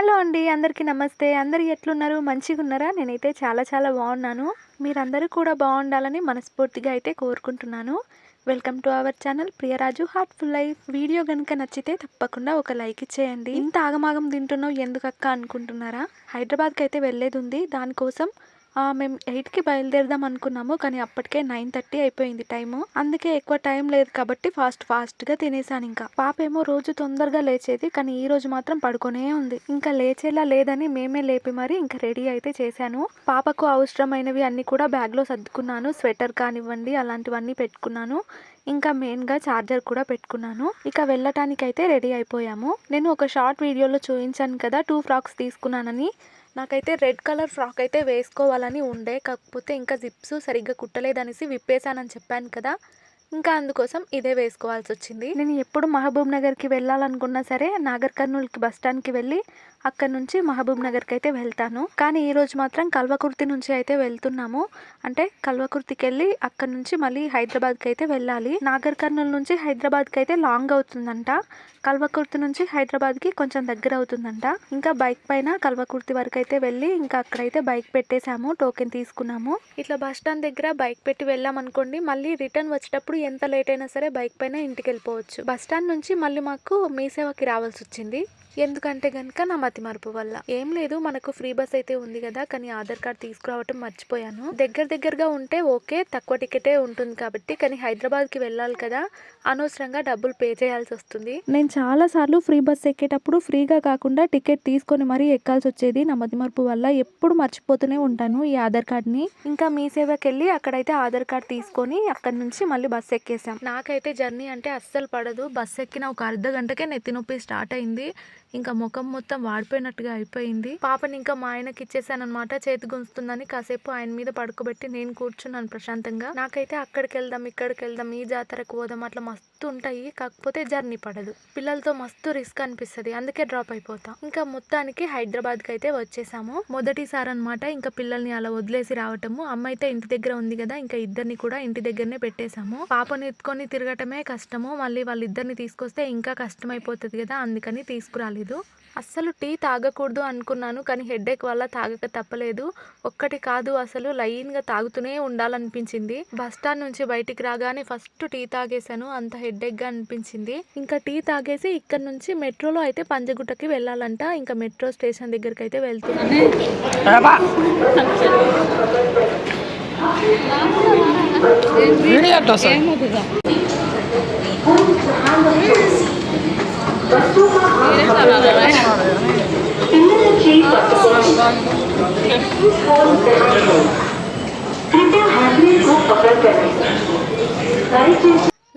Hello అండి. అందరికీ నమస్తే. అందరూ ఎట్లున్నారు? మంచిగున్నారా? నేనైతే చాలా బాగున్నాను. మీరందరూ కూడా బాగుండాలని మనస్ఫూర్తిగా అయితే కోరుకుంటున్నాను. Welcome to our channel Priyaraju heartful life. Video గనుక నచ్చితే తప్పకుండా ఒక లైక్ ఇచ్చేయండి. ఇంత ఆగమాగం తింటున్నావు ఎందుకక్కా అనుకుంటున్నారా? హైదరాబాద్‌కైతే వెళ్ళేదుంది. దానికోసం మేము 8కి బయలుదేరదాం అనుకున్నాము. కానీ అప్పటికే 9:30 అయిపోయింది టైము. అందుకే ఎక్కువ టైం లేదు కాబట్టి ఫాస్ట్‌గా తినేసాను ఇంకా. పాపేమో రోజు తొందరగా లేచేది. కానీ ఈ రోజు మాత్రం పడుకునే ఉంది. ఇంకా లేచేలా లేదని మేమే లేపి మరి ఇంకా రెడీ అయితే చేశాను. పాపకు అవసరమైనవి అన్నీ కూడా బ్యాగ్‌లో సర్దుకున్నాను. స్వెటర్ కానివ్వండి అలాంటివన్నీ పెట్టుకున్నాను. ఇంకా మెయిన్‌గా చార్జర్ కూడా పెట్టుకున్నాను. ఇక వెళ్ళటానికైతే రెడీ అయిపోయాము. నేను ఒక షార్ట్ వీడియోలో చూపించాను కదా 2 ఫ్రాక్స్ తీసుకున్నానని. నాకైతే రెడ్ కలర్ ఫ్రాక్ అయితే వేసుకోవాలని ఉండే. కాకపోతే ఇంకా జిప్స్ సరిగ్గా కుట్టలేదనేసి విప్పేసానని చెప్పాను కదా. ఇంకా అందుకోసం ఇదే వేసుకోవాల్సి వచ్చింది. నేను ఎప్పుడు మహబూబ్ నగర్కి వెళ్ళాలనుకున్నా సరే నాగర్ కర్నూల్కి బస్ స్టాండ్కి వెళ్ళి అక్కడ నుంచి మహబూబ్ నగర్కి అయితే వెళ్తాను. కానీ ఈరోజు మాత్రం కల్వకుర్తి నుంచి అయితే వెళ్తున్నాము. అంటే కల్వకుర్తికి వెళ్ళి అక్కడ నుంచి మళ్ళీ హైదరాబాద్కి అయితే వెళ్ళాలి. నాగర్ కర్నూల్ నుంచి హైదరాబాద్కి అయితే లాంగ్ అవుతుందంట. కల్వకుర్తి నుంచి హైదరాబాద్కి కొంచెం దగ్గర అవుతుందంట. ఇంకా బైక్ పైన కల్వకుర్తి వరకు అయితే వెళ్ళి ఇంకా అక్కడైతే బైక్ పెట్టేశాము. టోకెన్ తీసుకున్నాము. ఇట్లా బస్ స్టాండ్ దగ్గర బైక్ పెట్టి వెళ్ళాం అనుకోండి, మళ్ళీ రిటర్న్ వచ్చేటప్పుడు ఎంత లేట్ అయినా సరే బైక్ పైన ఇంటికి వెళ్ళిపోవచ్చు. బస్ స్టాండ్ నుంచి మళ్ళీ మాకు మీ సేవకి రావాల్సి వచ్చింది. ఎందుకంటే కనుక నా మతిమరుపు వల్ల. ఏం లేదు, మనకు ఫ్రీ బస్ అయితే ఉంది కదా. కానీ ఆధార్ కార్డ్ తీసుకురావటం మర్చిపోయాను. దగ్గరగా ఉంటే ఓకే, తక్కువ టికెటే ఉంటుంది కాబట్టి. కానీ హైదరాబాద్కి వెళ్ళాలి కదా, అనవసరంగా డబ్బులు పే చేయాల్సి వస్తుంది. నేను చాలా సార్లు ఫ్రీ బస్ ఎక్కేటప్పుడు ఫ్రీగా కాకుండా టికెట్ తీసుకొని మరీ ఎక్కాల్సి వచ్చేది. నా మతిమరుపు వల్ల ఎప్పుడు మర్చిపోతూనే ఉంటాను ఈ ఆధార్ కార్డ్ని. ఇంకా మీ సేవకి వెళ్ళి అక్కడైతే ఆధార్ కార్డ్ తీసుకొని అక్కడ నుంచి మళ్ళీ బస్ ఎక్కేసాం. నాకైతే జర్నీ అంటే అస్సలు పడదు. బస్ ఎక్కిన ఒక అర్ధ గంటకే నెత్తి నొప్పి స్టార్ట్ అయింది. ఇంకా ముఖం మొత్తం వాడిపోయినట్టుగా అయిపోయింది. పాపని ఇంకా మా ఆయనకి ఇచ్చేసానమాట. చేతి గుంజుతుందని కాసేపు ఆయన మీద పడుకోబెట్టి నేను కూర్చున్నాను ప్రశాంతంగా. నాకైతే అక్కడికి వెళ్దాం ఇక్కడికి వెళ్దాం ఈ జాతరకు పోదాం అట్లా మస్తు ఉంటాయి. కాకపోతే జర్నీ పడదు. పిల్లలతో మస్తు రిస్క్ అనిపిస్తుంది. అందుకే డ్రాప్ అయిపోతా. ఇంకా మొత్తానికి హైదరాబాద్కి అయితే వచ్చేసాము. మొదటిసారి అనమాట ఇంకా పిల్లల్ని అలా వదిలేసి రావటము. అమ్మ అయితే ఇంటి దగ్గర ఉంది కదా, ఇంకా ఇద్దరిని కూడా ఇంటి దగ్గరనే పెట్టేశాము. పాపని ఎత్తుకొని తిరగటమే కష్టము. మళ్ళీ వాళ్ళిద్దరిని తీసుకొస్తే ఇంకా కష్టం అయిపోతుంది కదా, అందుకని తీసుకురాలేదు. అస్సలు టీ తాగకూడదు అనుకున్నాను. కానీ హెడేక్ వల్ల తాగక తప్పలేదు. ఒక్కటి కాదు, అసలు లైన్గా తాగుతూనే ఉండాలనిపించింది. బస్ స్టాండ్ నుంచి బయటికి రాగానే ఫస్ట్ టీ తాగేశాను. అంత హెడేక్గా అనిపించింది. ఇంకా టీ తాగేసి ఇక్కడ నుంచి మెట్రోలో అయితే పంజగుట్టకి వెళ్ళాలంట. ఇంకా మెట్రో స్టేషన్ దగ్గరికి అయితే వెళ్తున్నాను.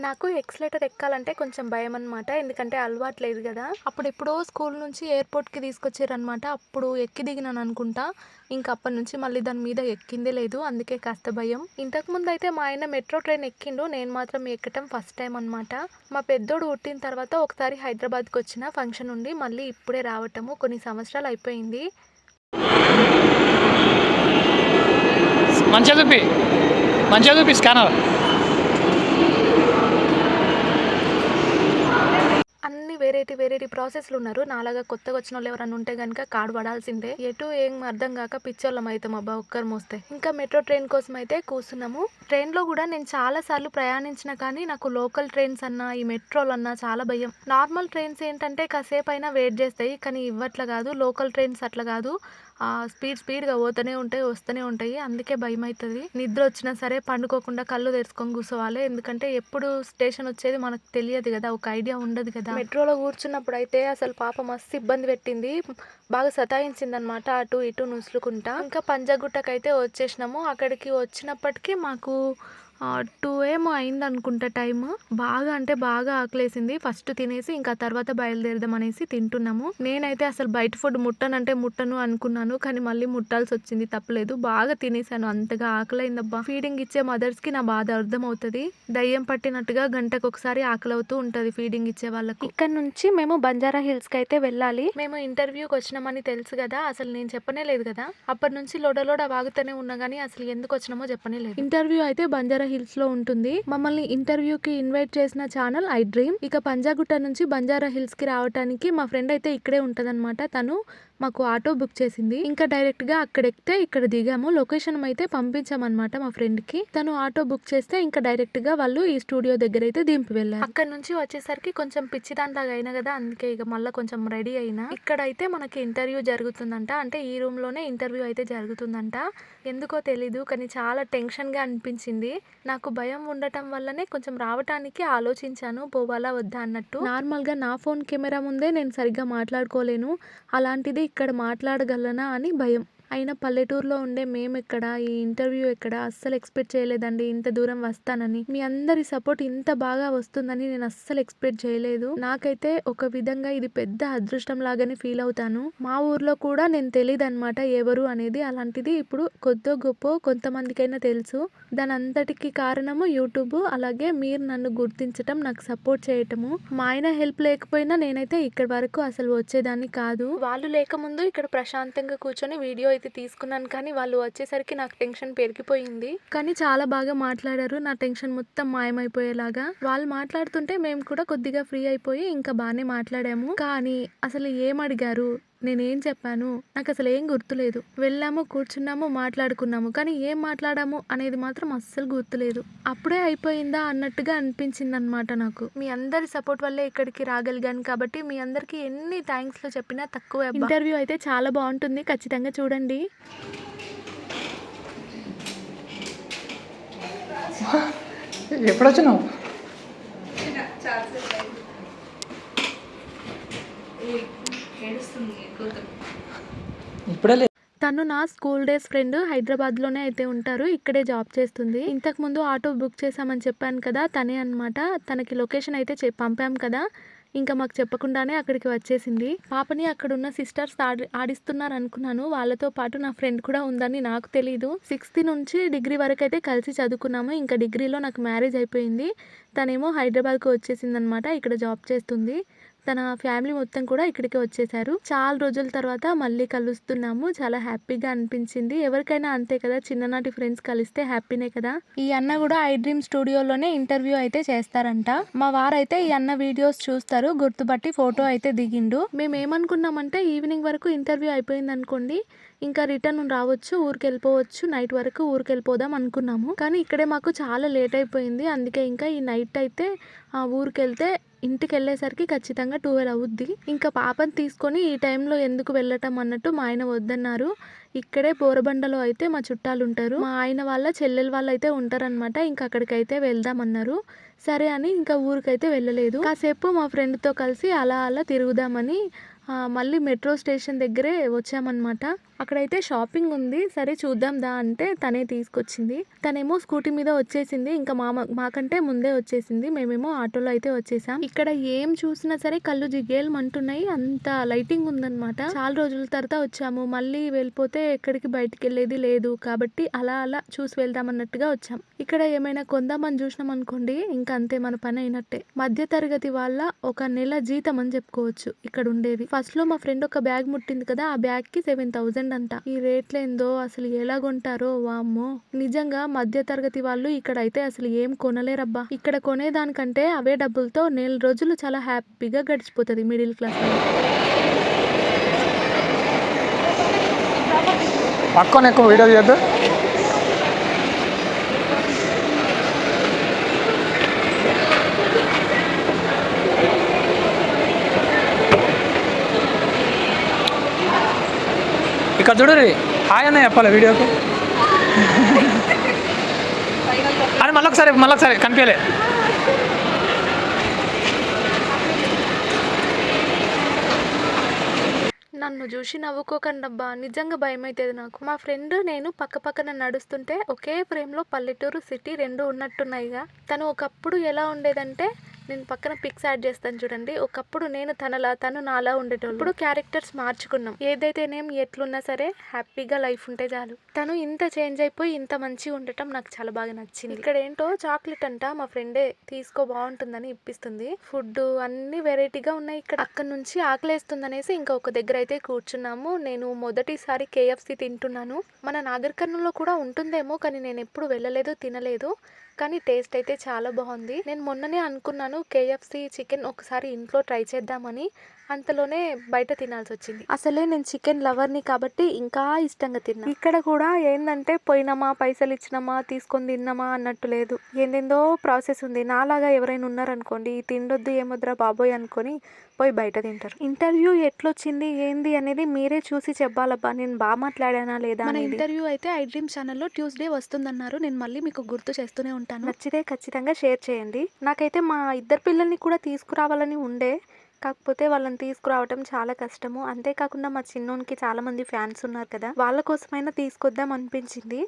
నాకు ఎక్స్లేటర్ ఎక్కాలంటే కొంచెం భయం అనమాట. ఎందుకంటే అలవాటు లేదు కదా. అప్పుడు ఎప్పుడో స్కూల్ నుంచి ఎయిర్పోర్ట్కి తీసుకొచ్చారనమాట. అప్పుడు ఎక్కి దిగినాను అనుకుంటా. ఇంకా అప్పటి నుంచి మళ్ళీ దాని మీద ఎక్కిందే లేదు. అందుకే కాస్త భయం. ఇంతకుముందు అయితే మా ఆయన మెట్రో ట్రైన్ ఎక్కిండు. నేను మాత్రం ఎక్కటం ఫస్ట్ టైం అనమాట. మా పెద్దోడు పుట్టిన తర్వాత ఒకసారి హైదరాబాద్కి వచ్చిన ఫంక్షన్ ఉండి మళ్ళీ ఇప్పుడే రావటము. కొన్ని సంవత్సరాలు అయిపోయింది. మంచిగా చూపి స్కానర్. అన్ని వెరైటీ ప్రాసెస్లు ఉన్నారు. నాలాగా కొత్తగా వచ్చిన వాళ్ళు ఎవరైనా ఉంటే కనుక కార్డు పడాల్సిందే. ఎటు ఏం అర్థం కాక పిచ్చోళ్ళం అవుతాం అబ్బా ఒక్కరు మోస్తే. ఇంకా మెట్రో ట్రైన్ కోసం అయితే కూర్చున్నాము. ట్రైన్లో కూడా నేను చాలా సార్లు ప్రయాణించిన, కానీ నాకు లోకల్ ట్రైన్స్ అన్నా ఈ మెట్రోలు అన్నా చాలా భయం. నార్మల్ ట్రైన్స్ ఏంటంటే కాసేపు అయినా వెయిట్ చేస్తాయి, కానీ ఇవ్వట్ల కాదు. లోకల్ ట్రైన్స్ అట్లా కాదు, స్పీడ్గా పోతూనే ఉంటాయి, వస్తూనే ఉంటాయి. అందుకే భయం అవుతుంది. నిద్ర వచ్చినా సరే పండుకోకుండా కళ్ళు తెరుచుకొని కూర్చోవాలి. ఎందుకంటే ఎప్పుడు స్టేషన్ వచ్చేది మనకు తెలియదు కదా, ఒక ఐడియా ఉండదు కదా. మెట్రోలో కూర్చున్నప్పుడు అయితే అసలు పాప మస్తు ఇబ్బంది పెట్టింది. బాగా సతాయించింది అనమాట, అటు ఇటు నుసులుకుంటా. ఇంకా పంజగుట్టకైతే వచ్చేసినాము. అక్కడికి వచ్చినప్పటికీ మాకు 2 ఏమో అయింది అనుకుంటా టైము. బాగా అంటే బాగా ఆకలేసింది. ఫస్ట్ తినేసి ఇంకా తర్వాత బయలుదేరదాం అనేసి తింటున్నాము. నేనైతే అసలు బయట ఫుడ్ ముట్టను అనుకున్నాను, కానీ మళ్ళీ ముట్టాల్సి వచ్చింది. తప్పలేదు, బాగా తినేసాను. అంతగా ఆకలైందబ్బా. ఫీడింగ్ ఇచ్చే మదర్స్ కి నా బాధ అర్థం అవుతుంది. దయ్యం పట్టినట్టుగా గంటకు ఒకసారి ఆకలి అవుతూ ఉంటది ఫీడింగ్ ఇచ్చే వాళ్ళకి. ఇక్కడ నుంచి మేము బంజారా హిల్స్ కి అయితే వెళ్ళాలి. మేము ఇంటర్వ్యూకి వచ్చినామని తెలుసు కదా, అసలు నేను చెప్పనే లేదు కదా. అప్పటి నుంచి లోడ వాగుతూనే ఉన్నా కానీ అసలు ఎందుకు వచ్చినామో చెప్పనే లేదు. ఇంటర్వ్యూ అయితే బంజారా హిల్స్ లో ఉంటుంది. మమ్మల్ని ఇంటర్వ్యూకి ఇన్వైట్ చేసిన ఛానల్ ఐ డ్రీమ్. ఇక పంజాగుట్ట నుంచి బంజారా హిల్స్ కి రావడానికి మా ఫ్రెండ్ అయితే ఇక్కడే ఉంటదన్నమాట. తను మాకు ఆటో బుక్ చేసింది. ఇంకా డైరెక్ట్‌గా అక్కడ ఎక్కితే ఇక్కడ దిగాము. లొకేషన్ అయితే పంపించామన్నమాట మా ఫ్రెండ్‌కి. తను ఆటో బుక్ చేస్తే ఇంకా డైరెక్ట్‌గా వాళ్ళు ఈ స్టూడియో దగ్గరైతే దింపి వెళ్లారు. అక్కడి నుంచి వచ్చేసరికి కొంచెం పిచ్చిదానిలాగా అయినా కదా, అందుకే ఇక మళ్ళీ కొంచెం రెడీ అయినా. ఇక్కడైతే మనకి ఇంటర్వ్యూ జరుగుతుందంట. అంటే ఈ రూమ్‌లోనే ఇంటర్వ్యూ అయితే జరుగుతుందంట. ఎందుకో తెలీదు కానీ చాలా టెన్షన్‌గా అనిపించింది. నాకు భయం ఉండటం వల్లనే కొంచెం రావటానికి ఆలోచించాను పోవాలా వద్దా అన్నట్టు. నార్మల్‌గా నా ఫోన్ కెమెరా ముందే నేను సరిగ్గా మాట్లాడుకోలేను. అలాంటిది ఇక్కడ మాట్లాడగలనా అని భయం. అయినా పల్లెటూరులో ఉండే మేమెక్కడ, ఈ ఇంటర్వ్యూ ఎక్కడ అస్సలు ఎక్స్పెక్ట్ చేయలేదండి ఇంత దూరం వస్తానని. మీ అందరి సపోర్ట్ ఇంత బాగా వస్తుందని నేను అస్సలు ఎక్స్పెక్ట్ చేయలేదు. నాకైతే ఒక విధంగా ఇది పెద్ద అదృష్టం లాగానే ఫీల్ అవుతాను. మా ఊర్లో కూడా నేను తెలియదన్నమాట ఎవరు అనేది. అలాంటిది ఇప్పుడు కొద్దో గొప్పో కొంతమందికైనా తెలుసు. దాని అంతటికి కారణము యూట్యూబ్. అలాగే మీరు నన్ను గుర్తించటం, నాకు సపోర్ట్ చేయటము. మా ఆయన హెల్ప్ లేకపోయినా నేనైతే ఇక్కడి వరకు అసలు వచ్చేదాన్ని కాదు. వాళ్ళు లేకముందు ఇక్కడ ప్రశాంతంగా కూర్చొని వీడియో అయితే తీసుకున్నాను. కానీ వాళ్ళు వచ్చేసరికి నాకు టెన్షన్ పెరిగిపోయింది. కానీ చాలా బాగా మాట్లాడారు. నా టెన్షన్ మొత్తం మాయమైపోయేలాగా. వాళ్ళు మాట్లాడుతుంటే మేము కూడా కొద్దిగా ఫ్రీ అయిపోయి ఇంకా బాగానే మాట్లాడాము. కానీ అసలు ఏం అడిగారు, నేనేం చెప్పాను, నాకు అసలు ఏం గుర్తులేదు. వెళ్ళాము, కూర్చున్నాము, మాట్లాడుకున్నాము. కానీ ఏం మాట్లాడాము అనేది మాత్రం అస్సలు గుర్తులేదు. అప్పుడే అయిపోయిందా అన్నట్టుగా అనిపించింది అనమాట నాకు. మీ అందరి సపోర్ట్ వల్లే ఇక్కడికి రాగలిగాను కాబట్టి మీ అందరికీ ఎన్ని థ్యాంక్స్లో చెప్పినా తక్కువే. ఇంటర్వ్యూ అయితే చాలా బాగుంటుంది, ఖచ్చితంగా చూడండి. ఎప్పుడు వచ్చినావు? ఇప్పుడే తను నా స్కూల్ డేస్ ఫ్రెండ్. హైదరాబాద్లోనే అయితే ఉంటారు. ఇక్కడే జాబ్ చేస్తుంది. ఇంతకుముందు ఆటో బుక్ చేసామని చెప్పాను కదా, తనే అనమాట. తనకి లొకేషన్ అయితే పంపాం కదా, ఇంకా మాకు చెప్పకుండానే అక్కడికి వచ్చేసింది. పాపని అక్కడున్న సిస్టర్స్ ఆడిస్తున్నారు అనుకున్నాను. వాళ్ళతో పాటు నా ఫ్రెండ్ కూడా ఉందని నాకు తెలీదు. 6th నుంచి డిగ్రీ వరకు అయితే కలిసి చదువుకున్నాము. ఇంకా డిగ్రీలో నాకు మ్యారేజ్ అయిపోయింది. తనేమో హైదరాబాద్కు వచ్చేసింది అనమాట. ఇక్కడ జాబ్ చేస్తుంది. తన ఫ్యామిలీ మొత్తం కూడా ఇక్కడికి వచ్చేసారు. చాలా రోజుల తర్వాత మళ్ళీ కలుస్తున్నాము. చాలా హ్యాపీగా అనిపించింది. ఎవరికైనా అంతే కదా, చిన్ననాటి ఫ్రెండ్స్ కలిస్తే హ్యాపీనే కదా. ఈ అన్న కూడా ఐ డ్రీమ్ స్టూడియోలోనే ఇంటర్వ్యూ అయితే చేస్తారంట. మా వారైతే ఈ అన్న వీడియోస్ చూస్తారు, గుర్తుపట్టి ఫోటో అయితే దిగిండు. మేము ఏమనుకున్నామంటే ఈవినింగ్ వరకు ఇంటర్వ్యూ అయిపోయింది అనుకోండి, ఇంకా రిటర్న్ రావచ్చు, ఊరికి వెళ్ళిపోవచ్చు, నైట్ వరకు ఊరికి వెళ్ళిపోదాం అనుకున్నాము. కానీ ఇక్కడే మాకు చాలా లేట్ అయిపోయింది. అందుకే ఇంకా ఈ నైట్ అయితే ఊరికి వెళ్తే ఇంటికి వెళ్ళేసరికి ఖచ్చితంగా 12 అవుద్ది. ఇంకా పాపని తీసుకొని ఈ టైంలో ఎందుకు వెళ్ళటం అన్నట్టు మా ఆయన వద్దన్నారు. ఇక్కడే బోరబండలో అయితే మా చుట్టాలు ఉంటారు. మా ఆయన వాళ్ళ చెల్లెలు వాళ్ళు అయితే ఉంటారనమాట. ఇంకా అక్కడికైతే వెళ్దామన్నారు. సరే అని ఇంకా ఊరికైతే వెళ్ళలేదు. కాసేపు మా ఫ్రెండ్తో కలిసి అలా అలా తిరుగుదామని మళ్ళీ మెట్రో స్టేషన్ దగ్గరే వచ్చామన్నమాట. అక్కడైతే షాపింగ్ ఉంది. సరే చూద్దాం దా అంటే తనే తీసుకొచ్చింది. తనేమో స్కూటీ మీద వచ్చేసింది. ఇంకా మాకంటే ముందే వచ్చేసింది. మేమేమో ఆటోలో అయితే వచ్చేసాం. ఇక్కడ ఏం చూసినా సరే కళ్ళు జిగేలమంటున్నాయి. అంత లైటింగ్ ఉందన్నమాట. చాలా రోజుల తర్వాత వచ్చాము. మళ్ళీ వెళ్ళిపోతే ఎక్కడికి బయటికి వెళ్ళేది లేదు కాబట్టి అలా అలా చూసి వెళ్దాం అన్నట్టుగా వచ్చాం. ఇక్కడ ఏమైనా కొందామని చూసినాం అనుకోండి, ఇంకా అంతే, మన పని అయినట్టే. మధ్య తరగతి వాళ్ళ ఒక నెల జీతం అని చెప్పుకోవచ్చు ఇక్కడ ఉండేవి. ఫస్ట్ లో మా ఫ్రెండ్ ఒక బ్యాగ్ ముట్టింది కదా, ఆ బ్యాగ్ కి 7,000 అంట. ఈ రేట్లేందో అసలు ఎలా కొంటారో వామ్మో. నిజంగా మధ్య తరగతి వాళ్ళు ఇక్కడ అయితే అసలు ఏం కొనలేరబ్బా. ఇక్కడ కొనేదానికంటే అవే డబ్బులతో నెల రోజులు చాలా హ్యాపీగా గడిచిపోతుంది మిడిల్ క్లాస్. పక్కన ఎక్కువ వీడియో చేయద్దు. ఇక్కడ చూడు రీ, హాయ్ అన్న చెప్పాలి వీడియోకు అని మళ్ళొకసారి కనిపించలే. నన్ను చూసి నవ్వుకోకండబ్బా, నిజంగా భయం అవుతుంది నాకు. మా ఫ్రెండ్ నేను పక్క పక్కన నడుస్తుంటే ఒకే ఫ్రేమ్లో పల్లెటూరు సిటీ రెండు ఉన్నట్టున్నాయిగా. తను ఒకప్పుడు ఎలా ఉండేదంటే, నేను పక్కన పిక్స్ యాడ్ చేస్తాను చూడండి, ఒకప్పుడు నేను తనలా తను నాలా ఉండేటోళ్ళు. ఇప్పుడు క్యారెక్టర్స్ మార్చుకున్నాం. ఏదైతేనేం ఎట్లున్నా సరే హ్యాపీగా లైఫ్ ఉంటే చాలు. తను ఇంత చేంజ్ అయిపోయి ఇంత మంచిగా ఉండటం నాకు చాలా బాగా నచ్చింది. ఇక్కడ ఏంటో చాక్లెట్ అంట, మా ఫ్రెండే తీసుకో బాగుంటుందని ఇప్పిస్తుంది. ఫుడ్ అన్ని వెరైటీగా ఉన్నాయి ఇక్కడ. అక్కడ నుంచి ఆకలేస్తుందనేసి ఇంకొక దగ్గర అయితే కూర్చున్నాము. నేను మొదటిసారి KFC తింటున్నాను. మన నాగర్ కర్నూల్లో కూడా ఉంటుందేమో, కానీ నేను ఎప్పుడు వెళ్ళలేదు, తినలేదు. కానీ టేస్ట్ అయితే చాలా బాగుంది. నేను మొన్ననే అనుకున్నాను KFC చికెన్ ఒకసారి ఇంట్లో ట్రై చేద్దామని. అంతలోనే బయట తినాల్సి వచ్చింది. అసలే నేను చికెన్ లవర్ని కాబట్టి ఇంకా ఇష్టంగా తిన్నా. ఇక్కడ కూడా ఏందంటే పోయినామా, పైసలు ఇచ్చినామా, తీసుకొని తిన్నామా అన్నట్టు లేదు. ఏందేందో ప్రాసెస్ ఉంది. నాలాగా ఎవరైనా ఉన్నారనుకోండి, ఈ తిండొద్దు ఏమొద్దురా బాబోయ్ అనుకొని పోయి బయట తింటారు. ఇంటర్వ్యూ ఎట్లొచ్చింది ఏంది అనేది మీరే చూసి చెప్పాలబ్బా, నేను బాగా మాట్లాడానా లేదా. మన ఇంటర్వ్యూ అయితే ఐ డ్రీమ్ ఛానల్లో ట్యూస్డే వస్తుందన్నారు. నేను మళ్ళీ మీకు గుర్తు చేస్తూనే ఉంటాను. నచ్చితే ఖచ్చితంగా షేర్ చేయండి. నాకైతే మా ఇద్దరు పిల్లల్ని కూడా తీసుకురావాలని ఉండే, కాకపోతే వాళ్ళని తీసుకురావటం చాలా కష్టము. అంతేకాకుండా మా చిన్నోనికి చాలామంది ఫ్యాన్స్ ఉన్నారు కదా, వాళ్ళ కోసమైనా తీసుకొద్దాం అనిపించింది.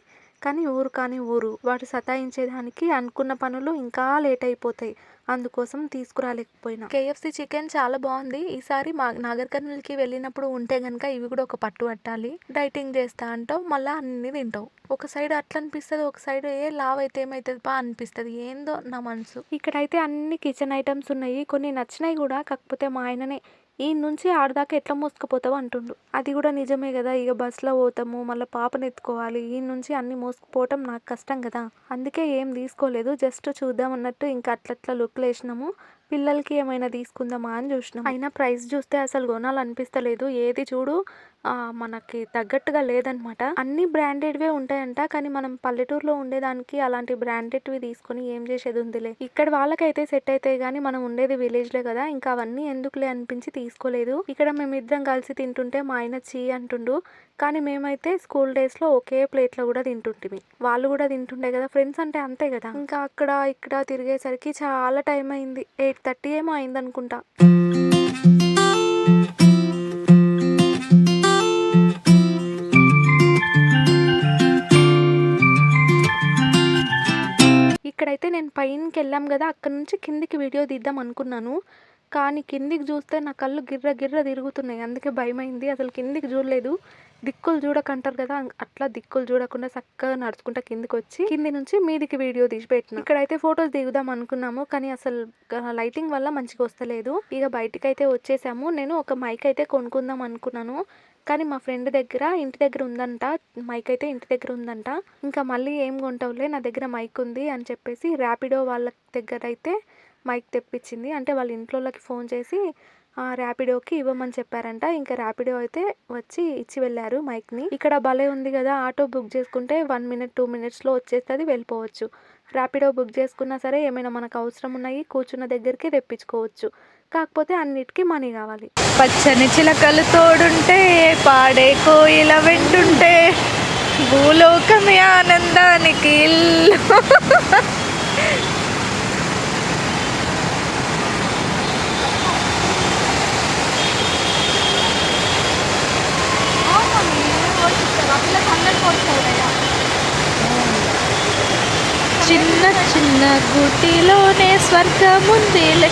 కానీ ఊరు వాడు సతాయించేదానికి అనుకున్న పనులు ఇంకా లేట్ అయిపోతాయి. అందుకోసం తీసుకురాలేకపోయినా. కేఎఫ్సి చికెన్ చాలా బాగుంది. ఈసారి మా నాగర్ కర్నూల్కి వెళ్ళినప్పుడు ఉంటే కనుక ఇవి కూడా ఒక పట్టు పట్టాలి. డైటింగ్ చేస్తా అంటావు, మళ్ళీ అన్ని తింటావు. ఒక సైడ్ అట్లా అనిపిస్తుంది, ఒక సైడ్ లావ్ అయితే ఏమవుతుంది బా అనిపిస్తుంది. ఏందో నా మనసు. ఇక్కడైతే అన్ని కిచెన్ ఐటమ్స్ ఉన్నాయి, కొన్ని నచ్చినాయి కూడా. కాకపోతే మా ఆయననే ఈ నుంచి ఆడదాకా ఎట్లా మోసుకుపోతావు అంటుండు. అది కూడా నిజమే కదా, ఇక బస్సులో పోతాము, మళ్ళీ పాపను ఎత్తుకోవాలి, ఈ నుంచి అన్ని మోసుకుపోవటం నాకు కష్టం కదా. అందుకే ఏం తీసుకోలేదు, జస్ట్ చూద్దాం అన్నట్టు ఇంకా అట్లట్లా లుక్లు వేసినాము. పిల్లలకి ఏమైనా తీసుకుందామా అని చూసినాం. అయినా ప్రైస్ చూస్తే అసలు కొనాలనిపిస్తలేదు. ఏది చూడు మనకి తగ్గట్టుగా లేదనమాట. అన్ని బ్రాండెడ్వే ఉంటాయంట, కానీ మనం పల్లెటూరులో ఉండేదానికి అలాంటి బ్రాండెడ్వి తీసుకొని ఏం చేసేది ఉందిలే. ఇక్కడ వాళ్ళకైతే సెట్ అవుతాయి, కానీ మనం ఉండేది విలేజ్లే కదా, ఇంకా అవన్నీ ఎందుకులే అనిపించి తీసుకోలేదు. ఇక్కడ మేమిద్దరం కలిసి తింటుంటే మా ఆయన చీ అంటుండు, కానీ మేమైతే స్కూల్ డేస్లో ఒకే ప్లేట్లో కూడా తింటుంటిమి. వాళ్ళు కూడా తింటుండే కదా, ఫ్రెండ్స్ అంటే అంతే కదా. ఇంకా అక్కడ ఇక్కడ తిరిగేసరికి చాలా టైం అయింది. 8:30 ఏమో అయింది అనుకుంటా. ఇక్కడైతే నేను పైనకి వెళ్ళాం కదా, అక్కడ నుంచి కిందికి వీడియో తీద్దాం అనుకున్నాను. కానీ కిందికి చూస్తే నా కళ్ళు గిర్ర గిర్ర తిరుగుతున్నాయి. అందుకే భయమైంది. అసలు కిందికి చూడలేదు. దిక్కులు చూడకంటారు కదా, అట్లా దిక్కులు చూడకుండా చక్కగా నడుచుకుంటా కిందికి వచ్చి కింది నుంచి మీదికి వీడియో తీసి పెట్టిన. ఇక్కడైతే ఫొటోస్ దిగుదాం అనుకున్నాము, కానీ అసలు లైటింగ్ వల్ల మంచిగా వస్తలేదు. ఇక బయటికి అయితే వచ్చేసాము. నేను ఒక మైక్ అయితే కొనుక్కుందాం అనుకున్నాను, కానీ మా ఫ్రెండ్ దగ్గర ఇంటి దగ్గర ఉందంట. మైక్ అయితే ఇంటి దగ్గర ఉందంట. ఇంకా మళ్ళీ ఏం కొంటావులే, నా దగ్గర మైక్ ఉంది అని చెప్పేసి ర్యాపిడో వాళ్ళ దగ్గర అయితే మైక్ తెప్పించింది. అంటే వాళ్ళ ఇంట్లోకి ఫోన్ చేసి ర్యాపిడోకి ఇవ్వమని చెప్పారంట. ఇంకా ర్యాపిడో అయితే వచ్చి ఇచ్చి వెళ్ళారు మైక్ని. ఇక్కడ భలే ఉంది కదా, ఆటో బుక్ చేసుకుంటే 1 minute 2 minutesలో వచ్చేస్తుంది, వెళ్ళిపోవచ్చు. ర్యాపిడో బుక్ చేసుకున్నా సరే ఏమైనా మనకు అవసరం ఉన్నాయి కూర్చున్న దగ్గరికి తెప్పించుకోవచ్చు. కాకపోతే అన్నిటికీ మనీ కావాలి. పచ్చని చిలకలు తోడుంటే పాడే కోయిల వెంటుంటే భూలోకమే ఆనందానికి ఇల్లు. చిన్న చిన్న గుటిలోనే స్వర్గముందిలే.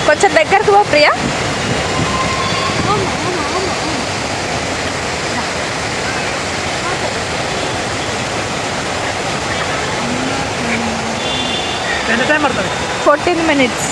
కొంచెం దగ్గరకు పో ప్రియా. ఎంత టైం పడుతుంది? 14 minutes.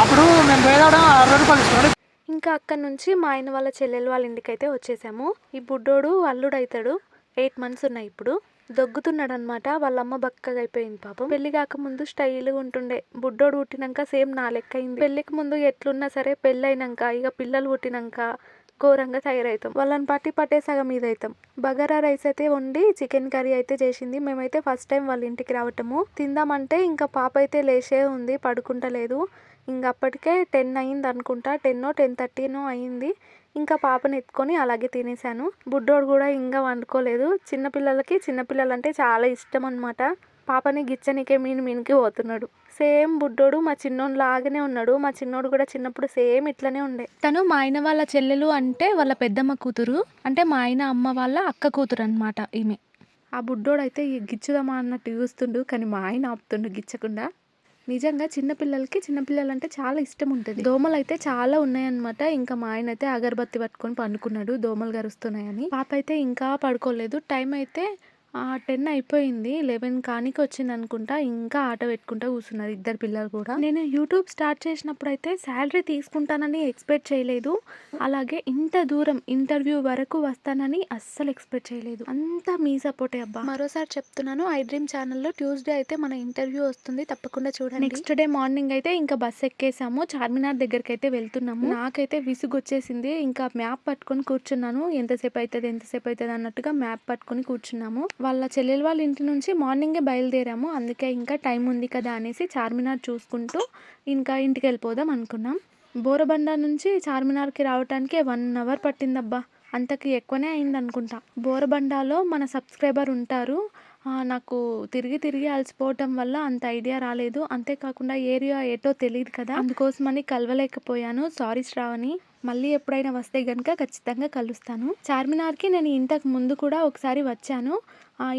అప్పుడు మేము పోయేదాడ 60 రూపాయలు ఇస్తున్నాడు. ఇంకా అక్కడ నుంచి మా ఆయన వాళ్ళ చెల్లెలు వాళ్ళ ఇంటికి అయితే వచ్చేసాము. ఈ బుడ్డోడు అల్లుడు అవుతాడు, 8 months ఉన్నాయి ఇప్పుడు. దొగ్గుతున్నాడు అనమాట. వాళ్ళమ్మ బక్కగా అయిపోయింది పాపం. పెళ్లి కాకముందు స్టైల్గా ఉంటుండే, బుడ్డోడు పుట్టినాక సేమ్ నా లెక్క అయింది. పెళ్లికి ముందు ఎట్లున్నా సరే పెళ్ళైనాక ఇక పిల్లలు పుట్టినాక ఘోరంగా తయారవుతాం. వాళ్ళని పట్టే సగం మీద అవుతాం. బగారా రైస్ అయితే వండి చికెన్ కర్రీ అయితే చేసింది. మేమైతే ఫస్ట్ టైం వాళ్ళ ఇంటికి రావటము. తిందామంటే ఇంకా పాప అయితే లేచే ఉంది, పడుకుంటలేదు. ఇంక అప్పటికే 10 అయింది అనుకుంటా, 10 10:30 అయింది. ఇంకా పాపని ఎత్తుకొని అలాగే తినేసాను. బుడ్డోడు కూడా ఇంకా వండుకోలేదు. చిన్నపిల్లలు అంటే చాలా ఇష్టం అనమాట. పాపని గిచ్చనికే మీనికి పోతున్నాడు. సేమ్ బుడ్డోడు మా చిన్నోడు లాగానే ఉన్నాడు. మా చిన్నోడు కూడా చిన్నప్పుడు సేమ్ ఇట్లనే ఉండే. తను మా ఆయన వాళ్ళ చెల్లెలు అంటే వాళ్ళ పెద్దమ్మ కూతురు, అంటే మా ఆయన అమ్మ వాళ్ళ అక్క కూతురు అనమాట ఈమె. ఆ బుడ్డోడు అయితే గిచ్చుదామా అన్నట్టు చూస్తుండు, కానీ మా ఆయన ఆపుతుండు గిచ్చకుండా. నిజంగా చిన్నపిల్లలంటే చాలా ఇష్టం ఉంటుంది. దోమలు అయితే చాలా ఉన్నాయన్నమాట. ఇంకా మా ఆయన అయితే అగరబత్తి పట్టుకొని పండుకున్నాడు దోమలు గరుస్తున్నాయని. పాప అయితే ఇంకా పడుకోలేదు. టైం అయితే 10 అయిపోయింది. 11 కానికి వచ్చిందనుకుంటా. ఇంకా ఆట పెట్టుకుంటా కూర్చున్నారు ఇద్దరు పిల్లలు కూడా. నేను యూట్యూబ్ స్టార్ట్ చేసినప్పుడైతే శాలరీ తీసుకుంటానని ఎక్స్‌పెక్ట్ చేయలేదు. అలాగే ఇంత దూరం ఇంటర్వ్యూ వరకు వస్తానని అస్సలు ఎక్స్‌పెక్ట్ చేయలేదు. అంతా మీ సపోర్టే అబ్బా! మరోసారి చెప్తున్నాను, ఐ డ్రీమ్ ఛానల్‌లో ట్యూస్‌డే అయితే మన ఇంటర్వ్యూ వస్తుంది. తప్పకుండా చూడండి. నెక్స్ట్ డే మార్నింగ్ అయితే ఇంకా బస్ ఎక్కేసాము. చార్మినార్ దగ్గరికైతే వెళ్తున్నాము. నాకైతే విసుగొచ్చేసింది. ఇంకా మ్యాప్ పట్టుకొని కూర్చున్నాను. ఎంతసేపు అయితది అన్నట్టుగా మ్యాప్ పట్టుకొని కూర్చున్నాము. వాళ్ళ చెల్లెలు వాళ్ళ ఇంటి నుంచి మార్నింగే బయలుదేరాము. అందుకే ఇంకా టైం ఉంది కదా అనేసి చార్మినార్ చూసుకుంటూ ఇంకా ఇంటికి వెళ్ళిపోదాం అనుకున్నాం. బోరబండ నుంచి చార్మినార్కి రావడానికి 1 అవర్ పట్టిందబ్బా! అంతకి ఎక్కువనే అయిందనుకుంటా. బోరబండాలో మన సబ్స్క్రైబర్ ఉంటారు. నాకు తిరిగి అలసిపోవటం వల్ల అంత ఐడియా రాలేదు. అంతేకాకుండా ఏరియా ఏటో తెలియదు కదా, అందుకోసమని కలవలేకపోయాను. సారీ శ్రావణి. మళ్ళీ ఎప్పుడైనా వస్తే గనుక ఖచ్చితంగా కలుస్తాను. చార్మినార్కి నేను ఇంతకు ముందు కూడా ఒకసారి వచ్చాను.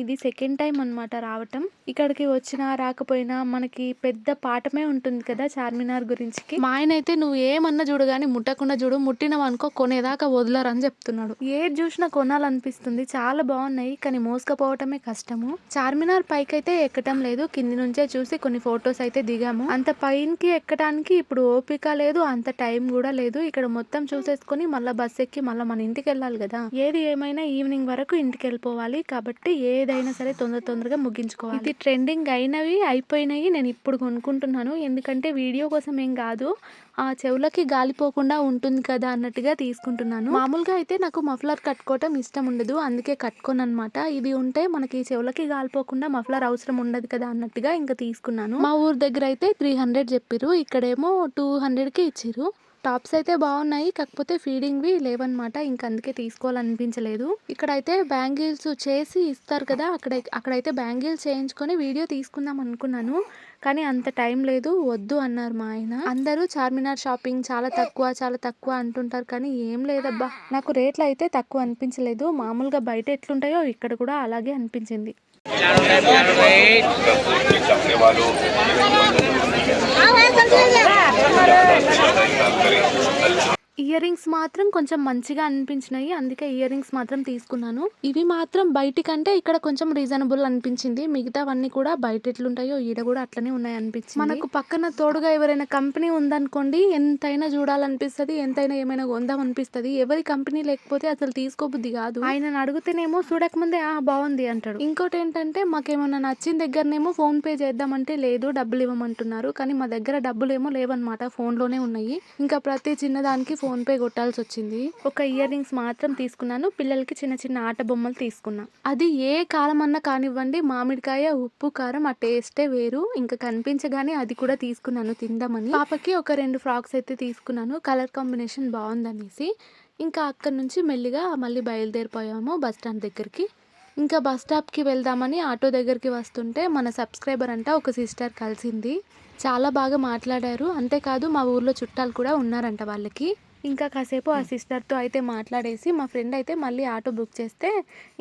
ఇది సెకండ్ టైం అనమాట రావటం. ఇక్కడికి వచ్చినా రాకపోయినా మనకి పెద్ద పాఠమే ఉంటుంది కదా చార్మినార్ గురించి. మా ఆయన అయితే నువ్వు ఏమన్నా చూడు కానీ ముట్టకుండా చూడు, ముట్టినవనుకో కొనేదాకా వదలరని చెప్తున్నాడు. ఏది చూసినా కొనాలనిపిస్తుంది. చాలా బాగున్నాయి కానీ మోసుకపోవటమే కష్టము. చార్మినార్ పైకైతే ఎక్కటం లేదు. కింది నుంచే చూసి కొన్ని ఫొటోస్ అయితే దిగాము. అంత పైకి ఎక్కడానికి ఇప్పుడు ఓపిక లేదు, అంత టైం కూడా లేదు. ఇక్కడ మొత్తం చూసేసుకొని మళ్ళీ బస్ ఎక్కి మళ్ళీ మన ఇంటికి వెళ్ళాలి కదా. ఏది ఏమైనా ఈవినింగ్ వరకు ఇంటికి వెళ్ళిపోవాలి కాబట్టి ఏదైనా సరే తొందరగా ముగించుకోవాలి. ఇది ట్రెండింగ్ అయిపోయినాయి. నేను ఇప్పుడు కొనుక్కుంటున్నాను. ఎందుకంటే వీడియో కోసం ఏం కాదు, చెవులకి గాలిపోకుండా ఉంటుంది కదా అన్నట్టుగా తీసుకుంటున్నాను. మామూలుగా అయితే నాకు మఫ్లర్ కట్టుకోవటం ఇష్టం ఉండదు, అందుకే కట్టుకోను అనమాట. ఇది ఉంటే మనకి చెవులకి గాలిపోకుండా మఫ్లర్ అవసరం ఉండదు కదా అన్నట్టుగా ఇంకా తీసుకున్నాను. మా ఊరు దగ్గర అయితే 300 చెప్పిరు, ఇక్కడేమో 200కి ఇచ్చిరు. టాప్స్ అయితే బాగున్నాయి, కాకపోతే ఫీడింగ్వి లేవన్నమాట. ఇంక అందుకే తీసుకోవాలనిపించలేదు. ఇక్కడైతే బ్యాంగిల్స్ చేసి ఇస్తారు కదా, అక్కడైతే బ్యాంగిల్స్ చేయించుకొని వీడియో తీసుకుందాం అనుకున్నాను. కానీ అంత టైం లేదు, వద్దు అన్నారు మా ఆయన. అందరూ చార్మినార్ షాపింగ్ చాలా తక్కువ అంటుంటారు కానీ ఏం లేదబ్బా. నాకు రేట్లు అయితే తక్కువ అనిపించలేదు. మామూలుగా బయట ఎట్లుంటాయో ఇక్కడ కూడా అలాగే అనిపించింది. ఇయర్ రింగ్స్ మాత్రం కొంచెం మంచిగా అనిపించినాయి, అందుకే ఇయర్ రింగ్స్ మాత్రం తీసుకున్నాను. ఇవి మాత్రం బయటికంటే ఇక్కడ కొంచెం రీజనబుల్ అనిపించింది. మిగతావన్నీ కూడా బయట ఎట్లుంటాయో ఈడ కూడా అట్లనే ఉన్నాయి అనిపించింది. మనకు పక్కన తోడుగా ఎవరైనా కంపెనీ ఉందనుకోండి, ఎంతైనా చూడాలనిపిస్తుంది, ఎంతైనా ఏమైనా కొందాం అనిపిస్తుంది. ఎవరి కంపెనీ లేకపోతే అసలు తీసుకోబుద్ధి కాదు. ఆయనను అడిగితేనేమో చూడకముందే బాగుంది అంటాడు. ఇంకోటి ఏంటంటే మాకేమన్నా నచ్చిన దగ్గరనేమో ఫోన్ పే చేద్దామంటే లేదు, డబ్బులు ఇవ్వమంటున్నారు. కానీ మా దగ్గర డబ్బులు ఏమో లేవన్నమాట, ఫోన్లోనే ఉన్నాయి. ఇంకా ప్రతి చిన్నదానికి ఫోన్ పే కొట్టాల్సి వచ్చింది. ఒక ఇయర్ రింగ్స్ మాత్రం తీసుకున్నాను. పిల్లలకి చిన్న ఆట బొమ్మలు తీసుకున్నా. అది ఏ కాలం అన్నా కానివ్వండి, మామిడికాయ ఉప్పు కారం ఆ టేస్టే వేరు. ఇంకా కనిపించగానే అది కూడా తీసుకున్నాను తిందామని. పాపకి ఒక 2 ఫ్రాక్స్ అయితే తీసుకున్నాను, కలర్ కాంబినేషన్ బాగుందనేసి. ఇంకా అక్కడి నుంచి మెల్లిగా మళ్ళీ బయలుదేరిపోయాము బస్ స్టాండ్ దగ్గరికి. ఇంకా బస్ స్టాప్కి వెళ్దామని ఆటో దగ్గరికి వస్తుంటే మన సబ్స్క్రైబర్ అంట ఒక సిస్టర్ కలిసింది. చాలా బాగా మాట్లాడారు. అంతేకాదు మా ఊర్లో చుట్టాలు కూడా ఉన్నారంట వాళ్ళకి. ఇంకా కాసేపు ఆ సిస్టర్తో అయితే మాట్లాడేసి మా ఫ్రెండ్ అయితే మళ్ళీ ఆటో బుక్ చేస్తే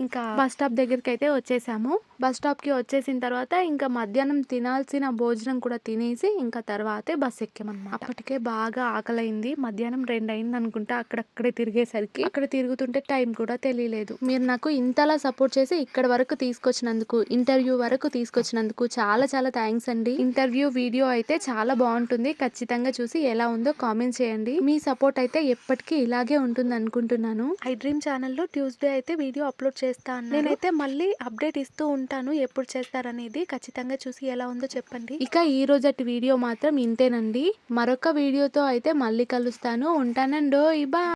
ఇంకా బస్ స్టాప్ దగ్గరికి అయితే వచ్చేసాము. బస్ స్టాప్కి వచ్చేసిన తర్వాత ఇంకా మధ్యాహ్నం తినాల్సిన భోజనం కూడా తినేసి ఇంకా తర్వాతే బస్ ఎక్కామన్నమాట. అప్పటికే బాగా ఆకలైంది. మధ్యాహ్నం 2 అయింది అనుకుంటా అక్కడక్కడే తిరిగేసరికి. అక్కడ తిరుగుతుంటే టైం కూడా తెలియలేదు. మీరు నాకు ఇంతలా సపోర్ట్ చేసి ఇక్కడ వరకు తీసుకొచ్చినందుకు, ఇంటర్వ్యూ వరకు తీసుకొచ్చినందుకు చాలా థ్యాంక్స్ అండి. ఇంటర్వ్యూ వీడియో అయితే చాలా బాగుంటుంది. ఖచ్చితంగా చూసి ఎలా ఉందో కామెంట్ చేయండి. మీ సపోర్ట్ అయితే ఎప్పటికీ ఇలాగే ఉంటుంది అనుకుంటున్నాను. ఐ డ్రీమ్ ఛానల్లో ట్యూస్డే అయితే వీడియో అప్లోడ్ చేస్తాను. నేనైతే మళ్ళీ అప్డేట్ ఇస్తూ ఉంటాను ఎప్పుడు చేస్తారనేది. ఖచ్చితంగా చూసి ఎలా ఉందో చెప్పండి. ఇక ఈ రోజటి వీడియో మాత్రం ఇంతేనండి. మరొక వీడియోతో అయితే మళ్ళీ కలుస్తాను. ఉంటానండో. బై.